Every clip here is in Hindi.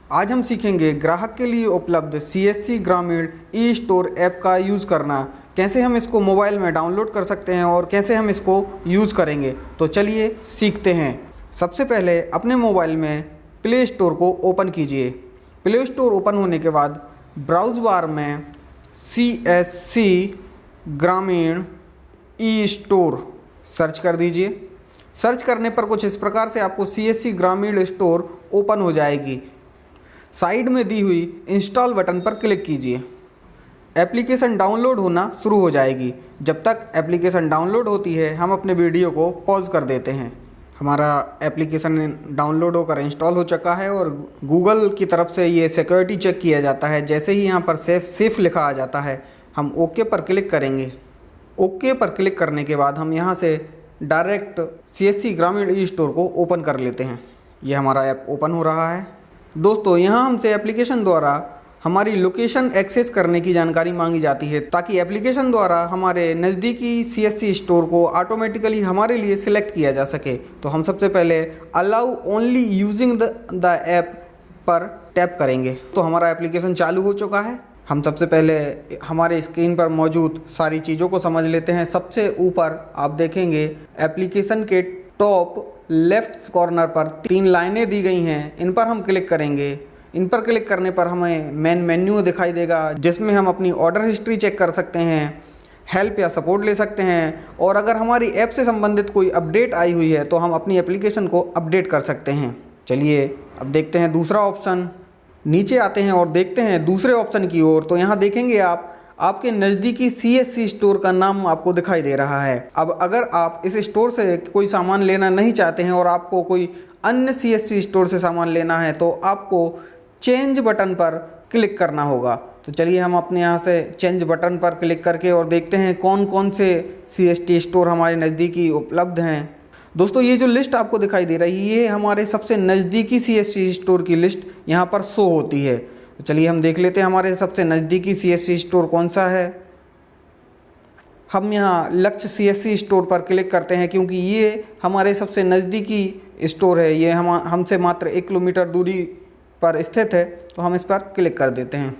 आज हम सीखेंगे ग्राहक के लिए उपलब्ध CSC ग्रामीण ई स्टोर ऐप का यूज़ करना, कैसे हम इसको मोबाइल में डाउनलोड कर सकते हैं और कैसे हम इसको यूज़ करेंगे। तो चलिए सीखते हैं। सबसे पहले अपने मोबाइल में प्ले स्टोर को ओपन कीजिए। प्ले स्टोर ओपन होने के बाद ब्राउज़ बार में CSC ग्रामीण ई स्टोर सर्च कर दीजिए। सर्च करने पर कुछ इस प्रकार से आपको CSC ग्रामीण स्टोर ओपन हो जाएगी। साइड में दी हुई इंस्टॉल बटन पर क्लिक कीजिए। एप्लीकेशन डाउनलोड होना शुरू हो जाएगी। जब तक एप्लीकेशन डाउनलोड होती है हम अपने वीडियो को पॉज कर देते हैं। हमारा एप्लीकेशन डाउनलोड होकर इंस्टॉल हो चुका है और गूगल की तरफ से ये सिक्योरिटी चेक किया जाता है। जैसे ही यहाँ पर सेफ लिखा आ जाता है हम ओके पर क्लिक करेंगे। ओके पर क्लिक करने के बाद हम यहाँ से डायरेक्ट CSC ग्रामीण ई स्टोर को ओपन कर लेते हैं। ये हमारा ऐप ओपन हो रहा है। दोस्तों, यहाँ हमसे एप्लीकेशन द्वारा हमारी लोकेशन एक्सेस करने की जानकारी मांगी जाती है ताकि एप्लीकेशन द्वारा हमारे नज़दीकी CSC स्टोर को ऑटोमेटिकली हमारे लिए सिलेक्ट किया जा सके। तो हम सबसे पहले allow only using the app पर टैप करेंगे। तो हमारा एप्लीकेशन चालू हो चुका है। हम सबसे पहले हमारे स्क्रीन पर मौजूद सारी चीज़ों को समझ लेते हैं। सबसे ऊपर आप देखेंगे एप्लीकेशन के टॉप लेफ़्ट कॉर्नर पर 3 लाइनें दी गई हैं। इन पर हम क्लिक करेंगे। इन पर क्लिक करने पर हमें मेन मेन्यू दिखाई देगा जिसमें हम अपनी ऑर्डर हिस्ट्री चेक कर सकते हैं, हेल्प या सपोर्ट ले सकते हैं और अगर हमारी ऐप से संबंधित कोई अपडेट आई हुई है तो हम अपनी एप्लीकेशन को अपडेट कर सकते हैं। चलिए अब देखते हैं दूसरा ऑप्शन। नीचे आते हैं और देखते हैं दूसरे ऑप्शन की ओर। तो यहाँ देखेंगे आप आपके नज़दीकी CSC स्टोर का नाम आपको दिखाई दे रहा है। अब अगर आप इस स्टोर से कोई सामान लेना नहीं चाहते हैं और आपको कोई अन्य CSC स्टोर से सामान लेना है तो आपको चेंज बटन पर क्लिक करना होगा। तो चलिए हम अपने यहाँ से चेंज बटन पर क्लिक करके और देखते हैं कौन कौन से CST स्टोर हमारे नज़दीकी उपलब्ध हैं। दोस्तों, ये जो लिस्ट आपको दिखाई दे रही है ये हमारे सबसे नज़दीकी CSC स्टोर की लिस्ट यहाँ पर शो होती है। तो चलिए हम देख लेते हैं हमारे सबसे नज़दीकी CSC स्टोर कौन सा है। हम यहाँ लक्ष्य CSC स्टोर पर क्लिक करते हैं क्योंकि ये हमारे सबसे नज़दीकी स्टोर है। ये हमसे मात्र 1 किलोमीटर दूरी पर स्थित है। तो हम इस पर क्लिक कर देते हैं।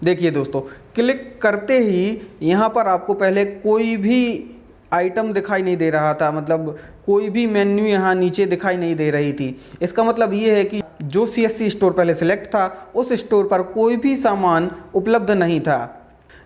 देखिए दोस्तों, क्लिक करते ही यहाँ पर आपको पहले कोई भी आइटम दिखाई नहीं दे रहा था, मतलब कोई भी मेन्यू यहाँ नीचे दिखाई नहीं दे रही थी। इसका मतलब ये है कि जो CSC स्टोर पहले सिलेक्ट था उस स्टोर पर कोई भी सामान उपलब्ध नहीं था।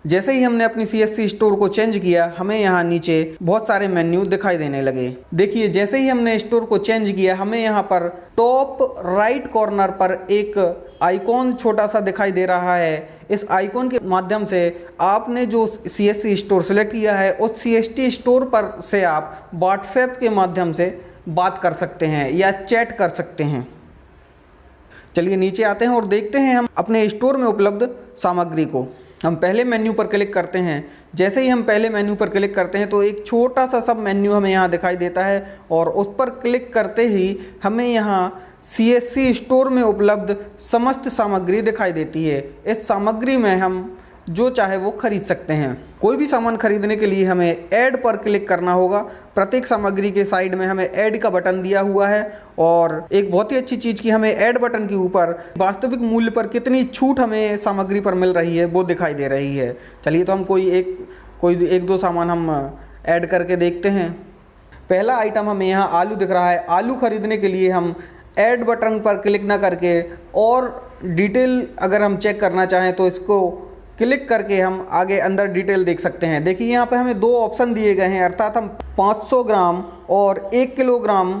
जैसे ही हमने अपनी CSC स्टोर को चेंज किया हमें यहाँ नीचे बहुत सारे मेन्यू दिखाई देने लगे। देखिए, जैसे ही हमने स्टोर को चेंज किया हमें यहाँ पर टॉप राइट कॉर्नर पर एक आइकॉन छोटा सा दिखाई दे रहा है। इस आइकॉन के माध्यम से आपने जो CSC स्टोर सेलेक्ट किया है उस CST स्टोर पर से आप व्हाट्सएप के माध्यम से बात कर सकते हैं या चैट कर सकते हैं। चलिए नीचे आते हैं और देखते हैं हम अपने स्टोर में उपलब्ध सामग्री को। हम पहले मेन्यू पर क्लिक करते हैं। जैसे ही हम पहले मेन्यू पर क्लिक करते हैं तो एक छोटा सा सब मेन्यू हमें यहाँ दिखाई देता है और उस पर क्लिक करते ही हमें यहाँ CSC स्टोर में उपलब्ध समस्त सामग्री दिखाई देती है। इस सामग्री में हम जो चाहे वो खरीद सकते हैं। कोई भी सामान खरीदने के लिए हमें ऐड पर क्लिक करना होगा। प्रत्येक सामग्री के साइड में हमें ऐड का बटन दिया हुआ है और एक बहुत ही अच्छी चीज़ की हमें ऐड बटन के ऊपर वास्तविक मूल्य पर कितनी छूट हमें सामग्री पर मिल रही है वो दिखाई दे रही है। चलिए तो हम कोई एक दो सामान हम ऐड करके देखते हैं। पहला आइटम हमें यहाँ आलू दिख रहा है। आलू खरीदने के लिए हम ऐड बटन पर क्लिक ना करके और डिटेल अगर हम चेक करना चाहें तो इसको क्लिक करके हम आगे अंदर डिटेल देख सकते हैं। देखिए यहाँ पे हमें 2 ऑप्शन दिए गए हैं, अर्थात हम 500 ग्राम और 1 किलोग्राम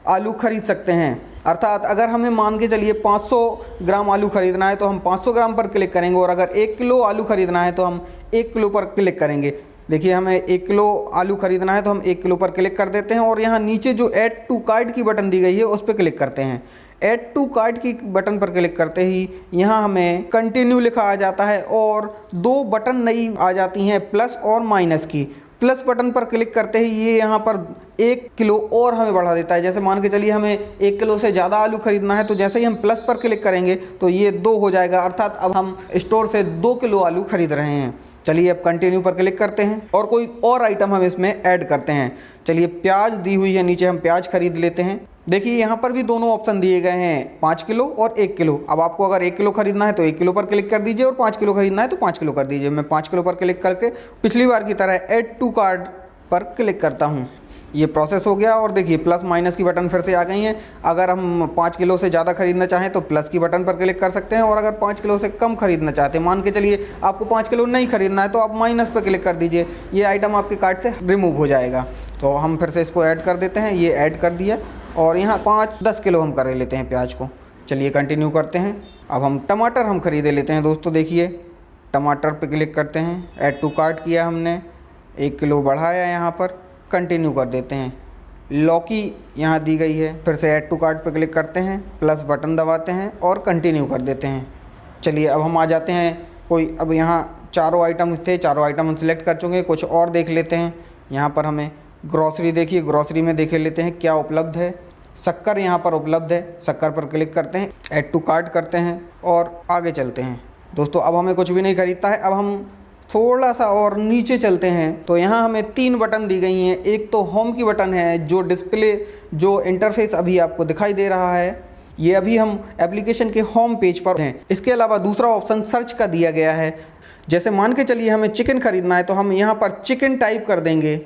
आलू खरीद सकते हैं। अर्थात अगर हमें मान के चलिए 500 ग्राम आलू खरीदना है तो हम 500 ग्राम पर क्लिक करेंगे और अगर 1 किलो आलू खरीदना है तो हम 1 किलो पर क्लिक करेंगे। देखिए हमें 1 किलो आलू खरीदना है तो हम 1 किलो पर क्लिक कर देते हैं और यहाँ नीचे जो ऐड टू कार्ट की बटन दी गई है उस पर क्लिक करते हैं। ऐड टू कार्ट की बटन पर क्लिक करते ही यहाँ हमें कंटिन्यू लिखा आ जाता है और 2 बटन नई आ जाती हैं, प्लस और माइनस की। प्लस बटन पर क्लिक करते ही ये यहाँ पर 1 किलो और हमें बढ़ा देता है। जैसे मान के चलिए हमें 1 किलो से ज़्यादा आलू खरीदना है तो जैसे ही हम प्लस पर क्लिक करेंगे तो ये 2 हो जाएगा, अर्थात अब हम स्टोर से 2 किलो आलू खरीद रहे हैं। चलिए अब कंटिन्यू पर क्लिक करते हैं और कोई और आइटम हम इसमें ऐड करते हैं। चलिए प्याज दी हुई है नीचे, हम प्याज खरीद लेते हैं। देखिए यहाँ पर भी दोनों ऑप्शन दिए गए हैं, 5 किलो और 1 किलो। अब आपको अगर 1 किलो खरीदना है तो 1 किलो पर क्लिक कर दीजिए, और 5 किलो खरीदना है तो 5 किलो कर दीजिए। मैं 5 किलो पर क्लिक करके पिछली बार की तरह ऐड टू कार्ट पर क्लिक करता हूँ। ये प्रोसेस हो गया, और देखिए प्लस माइनस की बटन फिर से आ गई हैं। अगर हम 5 किलो से ज़्यादा खरीदना चाहें तो प्लस की बटन पर क्लिक कर सकते हैं, और अगर 5 किलो से कम खरीदना चाहते हैं, मान के चलिए आपको 5 किलो नहीं खरीदना है, तो आप माइनस पर क्लिक कर दीजिए, ये आइटम आपके कार्ट से रिमूव हो जाएगा। तो हम फिर से इसको ऐड कर देते हैं, ये ऐड कर दिया, और यहाँ 5-10 किलो हम कर लेते हैं प्याज को। चलिए कंटिन्यू करते हैं। अब हम टमाटर हम खरीदे लेते हैं दोस्तों। देखिए टमाटर पे क्लिक करते हैं, ऐड टू कार्ट किया हमने, 1 किलो बढ़ाया, यहाँ पर कंटिन्यू कर देते हैं। लौकी यहाँ दी गई है, फिर से ऐड टू कार्ट पे क्लिक करते हैं, प्लस बटन दबाते हैं और कंटिन्यू कर देते हैं। चलिए अब हम आ जाते हैं कोई, अब यहाँ चारों आइटम थे, चारों आइटम हम सिलेक्ट कर चुके हैं, कुछ और देख लेते हैं। यहाँ पर हमें ग्रॉसरी, देखिए ग्रॉसरी में देख लेते हैं क्या उपलब्ध है। शक्कर यहाँ पर उपलब्ध है, शक्कर पर क्लिक करते हैं, ऐड टू कार्ट करते हैं और आगे चलते हैं। दोस्तों अब हमें कुछ भी नहीं खरीदता है। अब हम थोड़ा सा और नीचे चलते हैं, तो यहाँ हमें 3 बटन दी गई हैं। एक तो होम की बटन है, जो डिस्प्ले, जो इंटरफेस अभी आपको दिखाई दे रहा है, ये अभी हम एप्लीकेशन के होम पेज पर हैं। इसके अलावा दूसरा ऑप्शन सर्च का दिया गया है। जैसे मान के चलिए हमें चिकन खरीदना है, तो हम यहाँ पर चिकन टाइप कर देंगे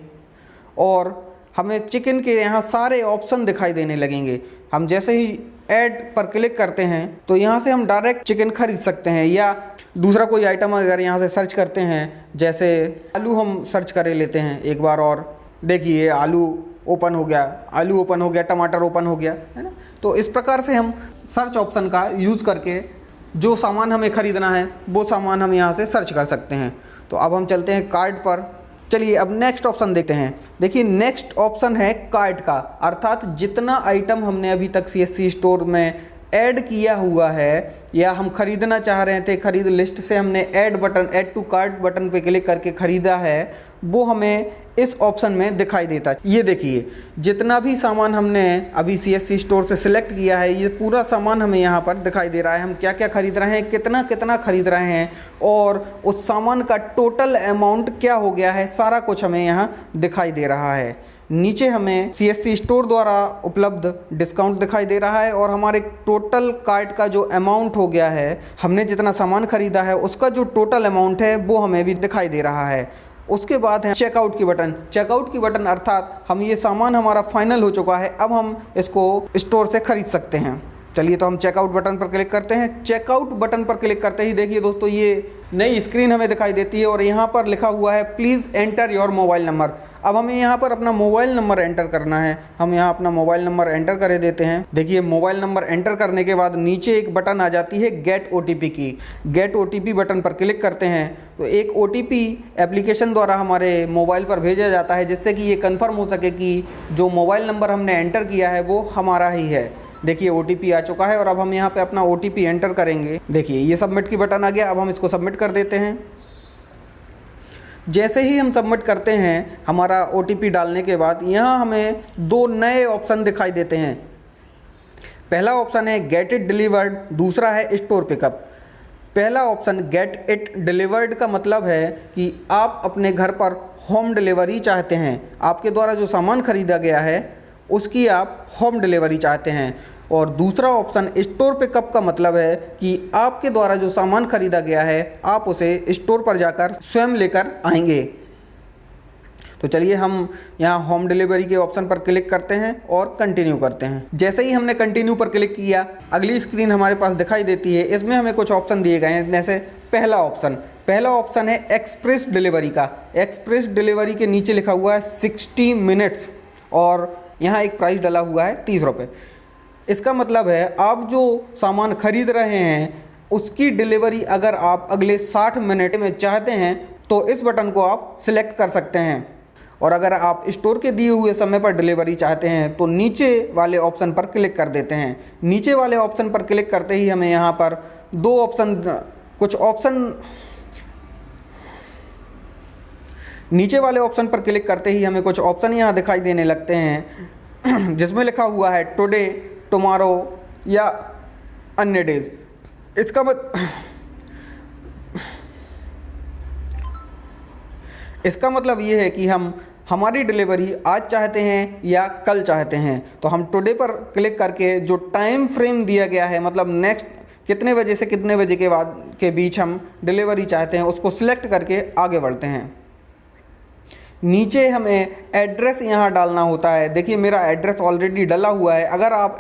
और हमें चिकन के यहाँ सारे ऑप्शन दिखाई देने लगेंगे। हम जैसे ही ऐड पर क्लिक करते हैं तो यहाँ से हम डायरेक्ट चिकन खरीद सकते हैं, या दूसरा कोई आइटम अगर यहाँ से सर्च करते हैं, जैसे आलू हम सर्च कर लेते हैं एक बार, और देखिए आलू ओपन हो गया, आलू ओपन हो गया, टमाटर ओपन हो गया, है ना। तो इस प्रकार से हम सर्च ऑप्शन का यूज़ करके जो सामान हमें ख़रीदना है वो सामान हम यहाँ से सर्च कर सकते हैं। तो अब हम चलते हैं कार्ट पर। चलिए अब नेक्स्ट ऑप्शन देखते हैं। देखिए नेक्स्ट ऑप्शन है कार्ट का, अर्थात जितना आइटम हमने अभी तक CSC स्टोर में ऐड किया हुआ है या हम ख़रीदना चाह रहे थे, खरीद लिस्ट से हमने add button, add to cart button पे क्लिक करके ख़रीदा है, वो हमें इस ऑप्शन में दिखाई देता है। ये देखिए जितना भी सामान हमने अभी CSC स्टोर से सिलेक्ट किया है, ये पूरा सामान हमें यहाँ पर दिखाई दे रहा है। हम क्या क्या खरीद रहे हैं, कितना कितना खरीद रहे हैं, और उस सामान का टोटल अमाउंट क्या हो गया है, सारा कुछ हमें यहाँ दिखाई दे रहा है। नीचे हमें CSC स्टोर द्वारा उपलब्ध डिस्काउंट दिखाई दे रहा है, और हमारे टोटल कार्ट का जो अमाउंट हो गया है, हमने जितना सामान खरीदा है उसका जो टोटल अमाउंट है वो हमें भी दिखाई दे रहा है। उसके बाद है चेकआउट की बटन। चेकआउट की बटन अर्थात हम ये सामान हमारा फाइनल हो चुका है, अब हम इसको स्टोर से ख़रीद सकते हैं। चलिए तो हम चेकआउट बटन पर क्लिक करते हैं। चेकआउट बटन पर क्लिक करते ही देखिए दोस्तों ये नई स्क्रीन हमें दिखाई देती है, और यहाँ पर लिखा हुआ है please enter your mobile number. अब हमें यहाँ पर अपना मोबाइल नंबर एंटर करना है। हम यहाँ अपना मोबाइल नंबर एंटर कर देते हैं। देखिए मोबाइल नंबर एंटर करने के बाद नीचे एक बटन आ जाती है गेट OTP की। गेट OTP बटन पर क्लिक करते हैं तो एक OTP एप्लीकेशन द्वारा हमारे मोबाइल पर भेजा जाता है, जिससे कि ये कन्फर्म हो सके कि जो मोबाइल नंबर हमने एंटर किया है वो हमारा ही है। देखिए OTP आ चुका है, और अब हम यहाँ पे अपना OTP एंटर करेंगे। देखिए ये सबमिट की बटन आ गया। अब हम इसको सबमिट कर देते हैं। जैसे ही हम सबमिट करते हैं, हमारा OTP डालने के बाद यहाँ हमें 2 नए ऑप्शन दिखाई देते हैं। पहला ऑप्शन है गेट इट डिलीवर्ड, दूसरा है स्टोर पिकअप। पहला ऑप्शन गेट इट डिलीवर्ड का मतलब है कि आप अपने घर पर होम डिलीवरी चाहते हैं, आपके द्वारा जो सामान खरीदा गया है उसकी आप होम डिलीवरी चाहते हैं। और दूसरा ऑप्शन स्टोर पिकअप का मतलब है कि आपके द्वारा जो सामान खरीदा गया है आप उसे स्टोर पर जाकर स्वयं लेकर आएंगे। तो चलिए हम यहाँ होम डिलीवरी के ऑप्शन पर क्लिक करते हैं और कंटिन्यू करते हैं। जैसे ही हमने कंटिन्यू पर क्लिक किया, अगली स्क्रीन हमारे पास दिखाई देती है। इसमें हमें कुछ ऑप्शन दिए गए हैं, जैसे पहला ऑप्शन है एक्सप्रेस डिलीवरी का। एक्सप्रेस डिलीवरी के नीचे लिखा हुआ है 60 मिनट्स, और यहाँ एक प्राइस डला हुआ है 30 रुपये। इसका मतलब है आप जो सामान खरीद रहे हैं उसकी डिलीवरी अगर आप अगले 60 मिनट में चाहते हैं तो इस बटन को आप सिलेक्ट कर सकते हैं, और अगर आप स्टोर के दिए हुए समय पर डिलीवरी चाहते हैं तो नीचे वाले ऑप्शन पर क्लिक कर देते हैं। नीचे वाले ऑप्शन पर क्लिक करते ही हमें यहाँ पर नीचे वाले ऑप्शन पर क्लिक करते ही हमें कुछ ऑप्शन यहाँ दिखाई देने लगते हैं, जिसमें लिखा हुआ है टुडे, टुमारो या अन्य डेज। इसका मतलब ये है कि हम हमारी डिलीवरी आज चाहते हैं या कल चाहते हैं, तो हम टुडे पर क्लिक करके जो टाइम फ्रेम दिया गया है, मतलब नेक्स्ट कितने बजे से कितने बजे के बाद के बीच हम डिलीवरी चाहते हैं, उसको सिलेक्ट करके आगे बढ़ते हैं। नीचे हमें एड्रेस यहाँ डालना होता है। देखिए मेरा एड्रेस ऑलरेडी डला हुआ है। अगर आप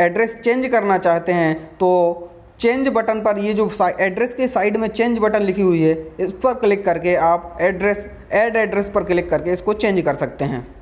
एड्रेस चेंज करना चाहते हैं तो चेंज बटन पर, ये जो एड्रेस के साइड में चेंज बटन लिखी हुई है, इस पर क्लिक करके आप ऐड एड्रेस पर क्लिक करके इसको चेंज कर सकते हैं।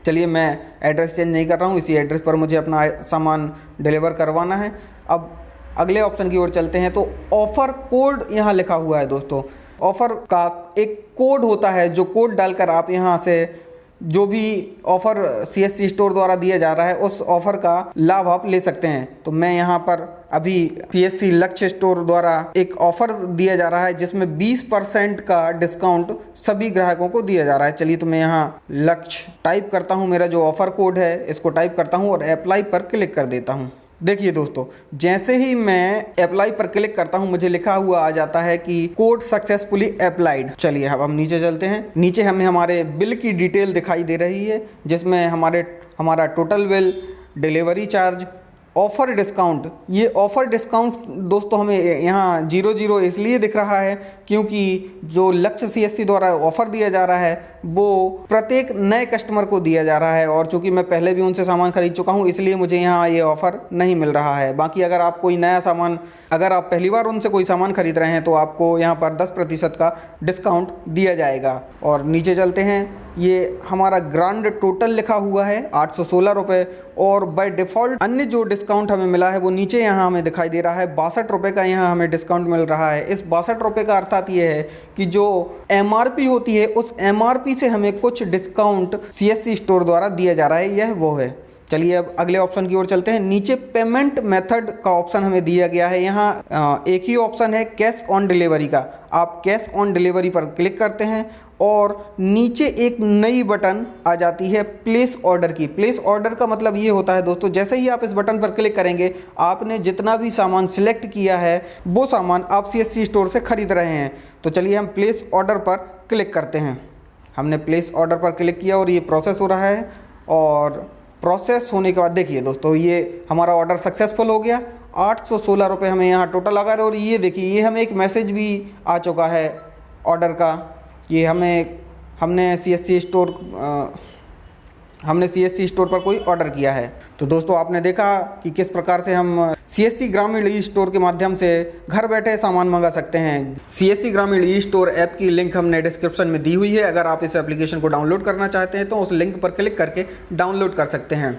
चलिए मैं एड्रेस चेंज नहीं कर रहा हूँ, इसी एड्रेस पर मुझे अपना सामान डिलीवर करवाना है। अब अगले ऑप्शन की ओर चलते हैं। तो ऑफ़र कोड यहाँ लिखा हुआ है दोस्तों। ऑफ़र का एक कोड होता है, जो कोड डालकर आप यहाँ से जो भी ऑफ़र CSC स्टोर द्वारा दिया जा रहा है उस ऑफ़र का लाभ आप ले सकते हैं। तो मैं यहाँ पर अभी CSC लक्ष्य स्टोर द्वारा एक ऑफ़र दिया जा रहा है जिसमें 20% का डिस्काउंट सभी ग्राहकों को दिया जा रहा है। चलिए तो मैं यहाँ लक्ष्य टाइप करता हूँ, मेरा जो ऑफ़र कोड है इसको टाइप करता हूँ और अप्लाई पर क्लिक कर देता हूँ। देखिए दोस्तों, जैसे ही मैं अप्लाई पर क्लिक करता हूं मुझे लिखा हुआ आ जाता है कि कोड सक्सेसफुली अप्लाइड। चलिए अब हम नीचे चलते हैं। नीचे हमें हमारे बिल की डिटेल दिखाई दे रही है, जिसमें हमारा total bill, delivery charge, offer discount. ये ऑफ़र डिस्काउंट दोस्तों हमें यहाँ 00 इसलिए दिख रहा है क्योंकि जो लक्ष्य CSC द्वारा ऑफ़र दिया जा रहा है वो प्रत्येक नए कस्टमर को दिया जा रहा है, और चूँकि मैं पहले भी उनसे सामान खरीद चुका हूँ इसलिए मुझे यहाँ ये ऑफ़र नहीं मिल रहा है। बाकी अगर आप कोई नया सामान, अगर आप पहली बार उनसे कोई सामान खरीद रहे हैं तो आपको यहाँ पर 10% का डिस्काउंट दिया जाएगा। और नीचे चलते हैं। ये हमारा ग्रांड टोटल लिखा हुआ है 816 रुपये, और बाय डिफ़ॉल्ट अन्य जो डिस्काउंट हमें मिला है वो नीचे यहाँ हमें दिखाई दे रहा है। 62 रुपये का यहाँ हमें डिस्काउंट मिल रहा है। इस 62 रुपये का अर्थात ये है कि जो MRP होती है उस MRP से हमें कुछ डिस्काउंट CSC स्टोर द्वारा दिया जा रहा है, यह वो है। चलिए अब अगले ऑप्शन की ओर चलते हैं। नीचे पेमेंट मेथड का ऑप्शन हमें दिया गया है। यहाँ एक ही ऑप्शन है कैश ऑन डिलीवरी का। आप कैश ऑन डिलीवरी पर क्लिक करते हैं और नीचे एक नई बटन आ जाती है प्लेस ऑर्डर की। प्लेस ऑर्डर का मतलब ये होता है दोस्तों, जैसे ही आप इस बटन पर क्लिक करेंगे आपने जितना भी सामान सिलेक्ट किया है वो सामान आप CSC स्टोर से ख़रीद रहे हैं। तो चलिए हम प्लेस ऑर्डर पर क्लिक करते हैं। हमने प्लेस ऑर्डर पर क्लिक किया और ये प्रोसेस हो रहा है, और प्रोसेस होने के बाद देखिए दोस्तों ये हमारा ऑर्डर सक्सेसफुल हो गया। 816 रुपये हमें यहाँ टोटल आ गए। और ये देखिए ये हमें एक मैसेज भी आ चुका है ऑर्डर का। ये हमने CSC स्टोर पर कोई ऑर्डर किया है। तो दोस्तों आपने देखा कि किस प्रकार से हम CSC ग्रामीण ई स्टोर के माध्यम से घर बैठे सामान मंगा सकते हैं। CSC ग्रामीण ई स्टोर ऐप की लिंक हमने डिस्क्रिप्शन में दी हुई है। अगर आप इस एप्लीकेशन को डाउनलोड करना चाहते हैं तो उस लिंक पर क्लिक करके डाउनलोड कर सकते हैं।